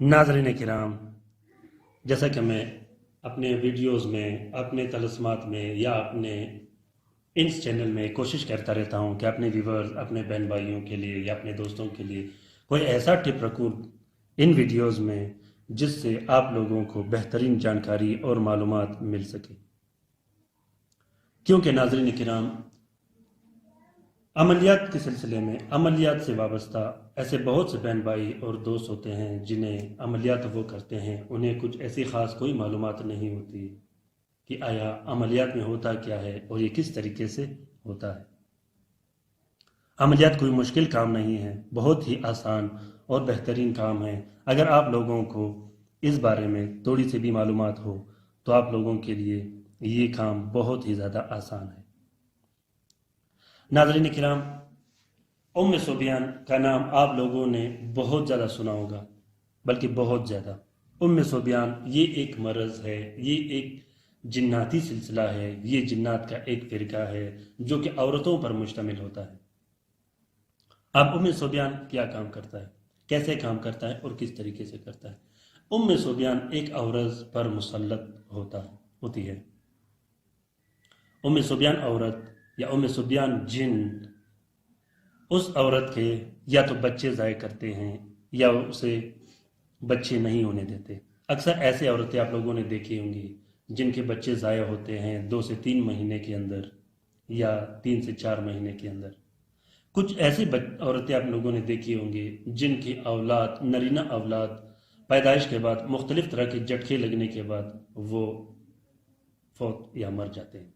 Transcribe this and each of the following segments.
नाज़रीन किराम, जैसा कि मैं अपने वीडियोस में, अपने तलस्मात में या अपने इस चैनल में कोशिश करता रहता हूं कि अपने व्यूवर्स, अपने बहन भाइयों के लिए या अपने दोस्तों के लिए कोई ऐसा टिप रखूं इन वीडियोस में जिससे आप लोगों को बेहतरीन जानकारी और मालूमात मिल सके। क्योंकि नाज़रीन किराम, अमलियात के सिलसिले में, अमलियात से वाबस्ता ऐसे बहुत से बहन भाई और दोस्त होते हैं जिन्हें अमलियात वो करते हैं, उन्हें कुछ ऐसी ख़ास कोई मालूमात नहीं होती कि आया अमलियात में होता क्या है और ये किस तरीके से होता है। अमलियात कोई मुश्किल काम नहीं है, बहुत ही आसान और बेहतरीन काम है। अगर आप लोगों को इस बारे में थोड़ी सी भी मालूमात हो तो आप लोगों के लिए ये काम बहुत ही ज़्यादा आसान है। नाज़रीन किराम, उम्मे सुबियान का नाम आप लोगों ने बहुत ज़्यादा सुना होगा, बल्कि बहुत ज़्यादा। उम्मे सुबियान ये एक मरज़ है, ये एक जिन्नाती सिलसिला है, ये जिन्नात का एक फ़िरका है जो कि औरतों पर मुश्तमिल होता है। अब उम्मे सुबियान क्या काम करता है, कैसे काम करता है और किस तरीके से करता है। उम्मे सुबियान एक औरत पर मुसल्लत होती है। उम्मे सुबियान औरत या उम्मे सुबियान जिन उस औरत के या तो बच्चे ज़ाय करते हैं या उसे बच्चे नहीं होने देते। अक्सर ऐसे औरतें आप लोगों ने देखी होंगी जिनके बच्चे ज़ाया होते हैं 2 से 3 महीने के अंदर या 3 से 4 महीने के अंदर। कुछ ऐसी औरतें आप लोगों ने देखी होंगी जिनकी औलाद, नरीना औलाद पैदाइश के बाद मुख्तलिफ तरह के झटके लगने के बाद वो फौत या मर जाते हैं।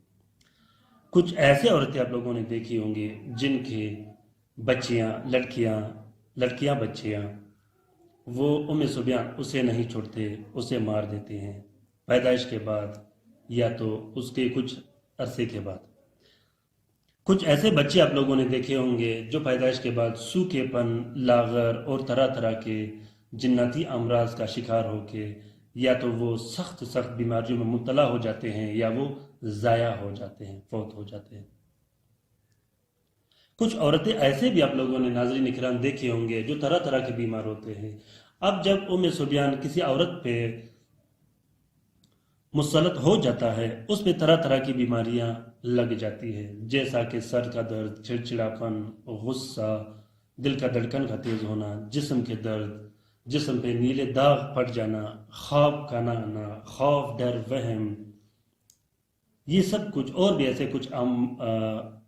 कुछ ऐसे औरतें आप लोगों ने देखी होंगी जिनके बच्चियां, लड़कियां बच्चियां, वो उम्मे सुबियान उसे नहीं छोड़ते, उसे मार देते हैं पैदाइश के बाद या तो उसके कुछ अरसे के बाद। कुछ ऐसे बच्चे आप लोगों ने देखे होंगे जो पैदाइश के बाद सूखेपन, लागर और तरह तरह के जिन्नती अमराज का शिकार होके या तो वो सख्त सख्त बीमारियों में मुब्तला हो जाते हैं या वो ज़ाया हो जाते हैं, फौत हो जाते हैं। कुछ औरतें ऐसे भी आप लोगों ने नाज़रीन इकराम देखे होंगे जो तरह तरह के बीमार होते हैं। अब जब उम्मे सुबियान किसी औरत पे मुसल्लत हो जाता है, उस पे तरह तरह की बीमारियां लग जाती है, जैसा कि सर का दर्द, चिड़चिड़ापन, गुस्सा, दिल का धड़कन का तेज होना, जिस्म के दर्द, जिस्म पे नीले दाग पड़ जाना, ख्वाब का ना आना, खौफ, डर, वहम, ये सब कुछ और भी ऐसे कुछ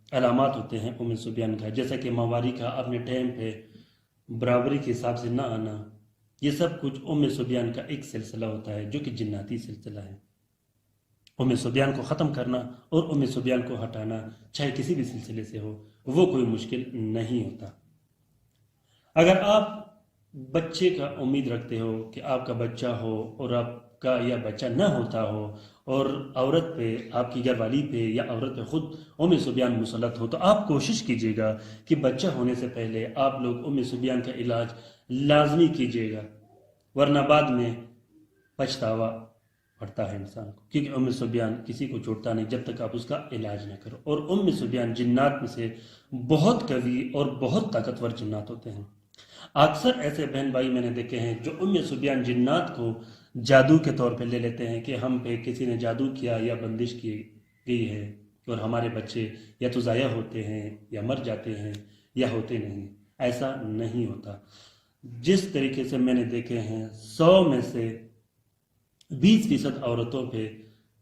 अलामात होते हैं उम्मे सुबियान का, जैसा कि माहवारी का अपने टाइम पे बराबरी के हिसाब से ना आना। ये सब कुछ उम्मे सुबियान का एक सिलसिला होता है जो कि जिन्नाती सिलसिला है। उम्मे सुबियान को ख़त्म करना और उम्मे सुबियान को हटाना, चाहे किसी भी सिलसिले से हो, वो कोई मुश्किल नहीं होता। अगर आप बच्चे का उम्मीद रखते हो कि आपका बच्चा हो और आपका या बच्चा न होता हो और औरत पे, आपकी घरवाली पे या औरत पे खुद उम्मे सुबियान मुसल्लत हो, तो आप कोशिश कीजिएगा कि बच्चा होने से पहले आप लोग उम्मे सुबियान का इलाज लाजमी कीजिएगा, वरना बाद में पछतावा पड़ता है इंसान को। क्योंकि उम्मे सुबियान किसी को छोड़ता नहीं जब तक आप उसका इलाज न करो। और उम्मे सुबियान जिन्नात में से बहुत कवी और बहुत ताकतवर जिन्नात होते हैं। अक्सर ऐसे बहन भाई मैंने देखे हैं जो उम्मे सुबियान जिन्नात को जादू के तौर पे ले लेते हैं कि हम पे किसी ने जादू किया या बंदिश की गई है और हमारे बच्चे या तो ज़ाया होते हैं या मर जाते हैं या होते नहीं। ऐसा नहीं होता। जिस तरीके से मैंने देखे हैं, 100 में से 20% औरतों पे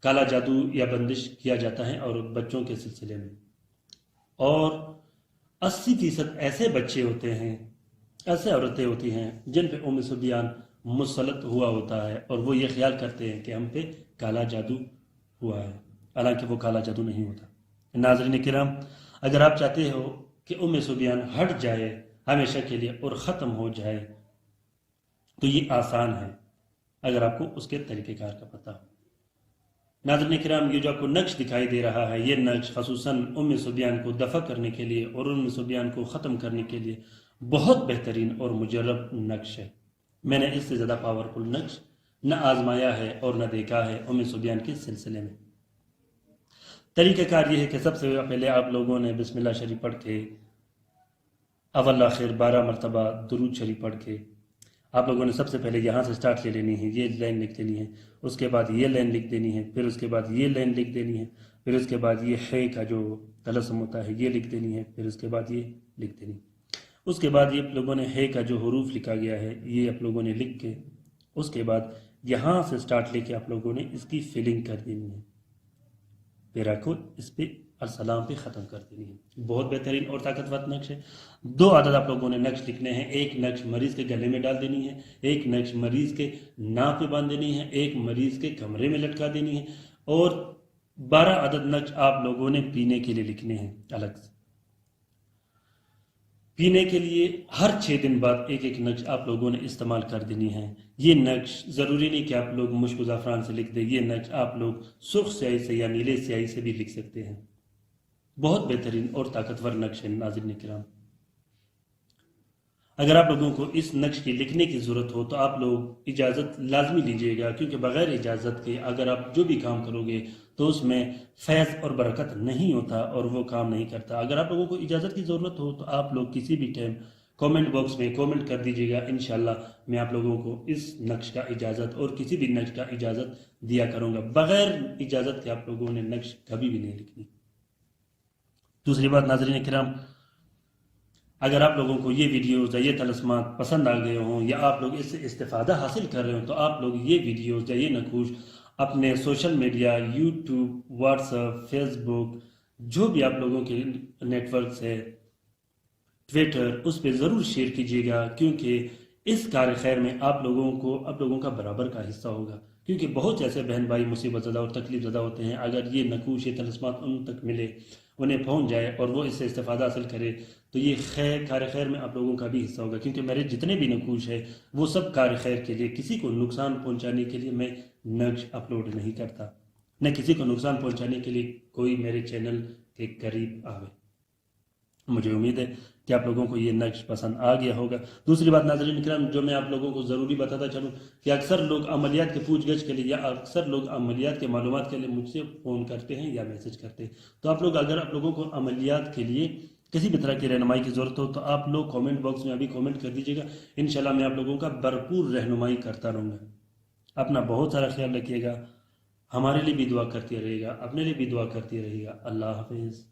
काला जादू या बंदिश किया जाता है और बच्चों के सिलसिले में, और 80% ऐसे बच्चे होते हैं, ऐसे औरतें होती हैं जिन पे उम्मे सुबियान मुसल्लत हुआ होता है और वो ये ख्याल करते हैं कि हम पे काला जादू हुआ है, हालांकि वो काला जादू नहीं होता। नाज़रीन किराम, अगर आप चाहते हो कि उम्मे सुबियान हट जाए हमेशा के लिए और ख़त्म हो जाए तो ये आसान है अगर आपको उसके तरीक़ेकार का पता हो। नाज़रीन किराम, ये जो आपको नक्श दिखाई दे रहा है, ये नक्श खसूसन उम्मे सुबियान को दफ़ा करने के लिए और उम्मे सुबियान को ख़त्म करने के लिए बहुत बेहतरीन और मुजर्रब नक्श है। मैंने इससे ज़्यादा पावरफुल नक्श न आजमाया है और न देखा है उम्मे सुबियान के सिलसिले में। तरीक़ेकार ये है कि सबसे पहले आप लोगों ने बिस्मिल्लाह शरीफ पढ़ के अव्वल आखिर 12 मरतबा दुरूद शरीफ पढ़ के آپ لوگوں نے سب سے پہلے یہاں سے سٹارٹ لے لینی ہے، یہ لائن لکھ دینی ہے، اس کے بعد یہ لائن لکھ دینی ہے، پھر اس کے بعد یہ لائن لکھ دینی ہے، پھر اس کے بعد یہ ہے کا جو طلسم ہوتا ہے یہ لکھ دینی ہے، پھر اس کے بعد یہ لکھ دینی ہے۔ اس کے بعد یہ آپ لوگوں نے ہے کا جو حروف لکھا گیا ہے یہ آپ لوگوں نے لکھ کے اس کے بعد یہاں سے سٹارٹ لے کے آپ لوگوں نے اس کی فلنگ کر دینی ہے، پیرا کو اس پہ السلام پہ ختم کر دینی ہے۔ بہت بہترین اور طاقتور نقش ہے۔ 2 عدد آپ لوگوں نے نقش لکھنے ہیں، ایک نقش مریض کے گلے میں ڈال دینی ہے، ایک نقش مریض کے ناک پہ باندھ دینی ہے، ایک مریض کے کمرے میں لٹکا دینی ہے، اور 12 عدد نقش آپ لوگوں نے پینے کے لیے لکھنے ہیں الگ سے۔ پینے کے لیے ہر 6 دن بعد ایک ایک نقش آپ لوگوں نے استعمال کر دینی ہے۔ یہ نقش ضروری نہیں کہ آپ لوگ مشک و زعفران سے لکھ دیں، یہ نقش آپ لوگ سرخ سیاہی سے یا نیلے سیاہی سے بھی لکھ سکتے ہیں۔ بہت بہترین اور طاقتور نقش ہے ناظرین کرام۔ اگر آپ لوگوں کو اس نقش کی لکھنے کی ضرورت ہو تو آپ لوگ اجازت لازمی لیجئے گا، کیونکہ بغیر اجازت کے اگر آپ جو بھی کام کرو گے تو اس میں فیض اور برکت نہیں ہوتا اور وہ کام نہیں کرتا۔ اگر آپ لوگوں کو اجازت کی ضرورت ہو تو آپ لوگ کسی بھی ٹائم کومنٹ باکس میں کومنٹ کر دیجئے گا، انشاءاللہ میں آپ لوگوں کو اس نقش کا اجازت اور کسی بھی نقش کا اجازت دیا کروں گا۔ بغیر اجازت کے آپ لوگوں نے نقش کبھی بھی نہیں لکھنی۔ دوسری بات ناظرین کرام، اگر آپ لوگوں کو یہ ویڈیوز یا یہ طلسمات پسند آ گئے ہوں یا آپ لوگ اس سے استفادہ حاصل کر رہے ہوں تو آپ لوگ یہ ویڈیوز یا یہ نقوش اپنے social media, YouTube, WhatsApp, Facebook, جو بھی آپ لوگوں کے نیٹ ورکس ہے، ٹویٹر، اس پہ ضرور شیئر کیجیے گا، کیونکہ اس کار خیر میں آپ لوگوں کا برابر کا حصہ ہوگا، کیونکہ بہت سے ایسے بہن بھائی مصیبت زدہ اور تکلیف زدہ ہوتے ہیں۔ اگر یہ نقوش یہ طلسمات ان تک ملے، انہیں پہنچ جائے اور وہ اس سے استفادہ حاصل کرے تو یہ کار خیر میں آپ لوگوں کا بھی حصہ ہوگا، کیونکہ میرے جتنے بھی نقوش ہے وہ سب کار خیر کے لیے، کسی کو نقصان پہنچانے کے لیے میں نقش اپلوڈ نہیں کرتا، نہ کسی کو نقصان پہنچانے کے لیے کوئی میرے چینل کے قریب آوے۔ مجھے امید ہے کہ آپ لوگوں کو یہ نقش پسند آ گیا ہوگا۔ دوسری بات ناظرین کرام جو میں آپ لوگوں کو ضروری بتاتا چلوں کہ اکثر لوگ عملیات کے پوچھ گچھ کے لیے یا اکثر لوگ عملیات کے معلومات کے لیے مجھ سے فون کرتے ہیں یا میسج کرتے ہیں، تو اگر آپ لوگوں کو عملیات کے لیے کسی بھی طرح کی رہنمائی کی ضرورت ہو تو آپ لوگ کومنٹ باکس میں ابھی کومنٹ کر دیجیے گا، انشاءاللہ میں آپ لوگوں کا بھرپور رہنمائی کرتا رہوں گا۔ اپنا بہت سارا خیال رکھیے گا، ہمارے لیے بھی دعا کرتے رہیے گا، اپنے لیے بھی دعا کرتے رہیے گا۔ اللہ حافظ۔